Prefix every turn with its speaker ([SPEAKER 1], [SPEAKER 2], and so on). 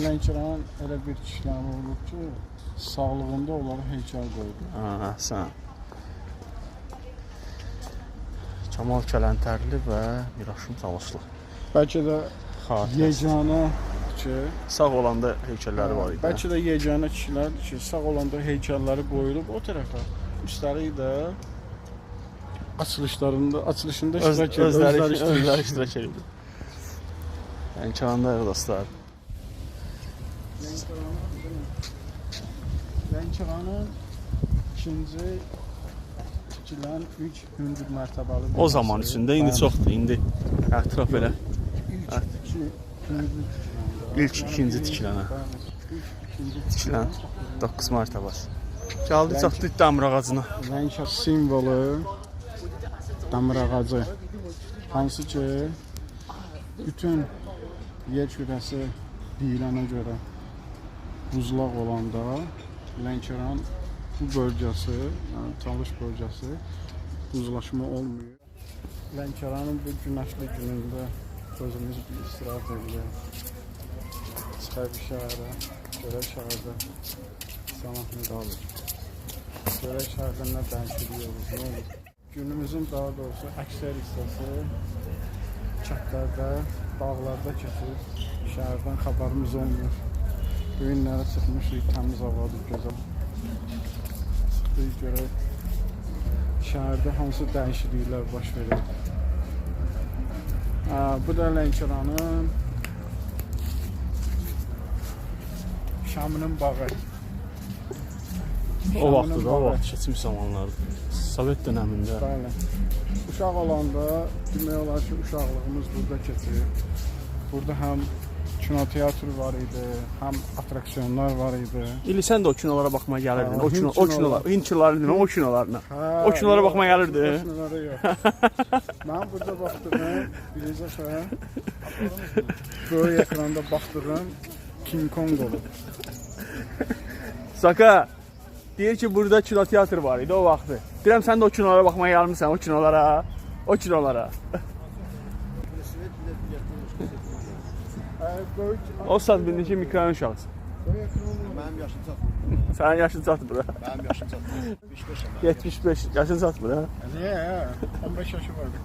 [SPEAKER 1] Lənkəranın elə bir kişiləri olub ki, sağlığında onlara heykəl qoydu.
[SPEAKER 2] Sən. Kamal Kələntərli və Miraşım Çalışlı.
[SPEAKER 1] Bəlkə də yeganə ki,
[SPEAKER 2] sağ olanda heykəlləri var idi.
[SPEAKER 1] Bəlkə də yeganə kişilərdir ki, sağ olanda heykəlləri qoyulub o tərəfə. Üstəlik də açılışında iştirak edir.
[SPEAKER 2] Özləri iştirak edir. Lənkərandayıq dostlar.
[SPEAKER 1] Lənkəranın ikinci tikilən ilk hündür mərtəbəli.
[SPEAKER 2] O zaman içində indi çoxdur. İndi ətraf elə. İlk ikinci tikilənə. Tikilən 9 mərtəbəsi. Gəldi çatdı dəmir ağacına.
[SPEAKER 1] Lənkəran simvolu dəmir ağacı. Hansı ki bütün yer kürəsi deyilənə görə buzlaq olanda Lənkəran bu bölgəsi, yəni Talış bölgəsi buzlaşma olmuyor. Lənkəranın bu günəşli günündə özümüz bir istirahət edirik. Çıxaq şəhərə, görək şəhərdə sənətini qalır. Görək şəhərdə nə dəyişiklik olur, nə olur. Günümüzün daha doğrusu əksər hissəsi kəndlərdə, dağlarda keçir. Şəhərdən xəbərimiz olmur. Bu günlərə çıxmışıq, təmiz havadır, gözəl. Çıxdıq görək şəhərdə hansı dəyişikliklər baş verir. Bu da Lənkəranın Şamının bağı.
[SPEAKER 2] O vaxt keçmiş zamanlarda. Sovet dönəmində.
[SPEAKER 1] Bəli. Uşaq olanda demək olar ki, uşaqlığımız burada keçir. Burada həm kinoteatr var idi, həm atraksiyonlar var idi.
[SPEAKER 2] İli sən də o kinolara baxmaya gəlirdin. O kinolar, Hindçilərin o kinolarına. O kinolara baxmaya gəlirdin.
[SPEAKER 1] O kinolara yox. Mən burada baxdığım, biləcəksən, böyük ekranda baxdığım King Kong olub.
[SPEAKER 2] Saka, deyir ki, burada kinoteatr var idi o vaxtı. Deyirəm, sən də o kinolara baxmaya gəlmirsən, o kinolara. O saat bildin ki, mikroyon uşaqsın.
[SPEAKER 3] Mənim yaşım çatmır.
[SPEAKER 2] Sənin yaşın çatmır bura.
[SPEAKER 3] Mənim yaşım çatmır.
[SPEAKER 2] 75 yaşın çatmır ha.
[SPEAKER 1] Niyə? 15 yaşı vardı.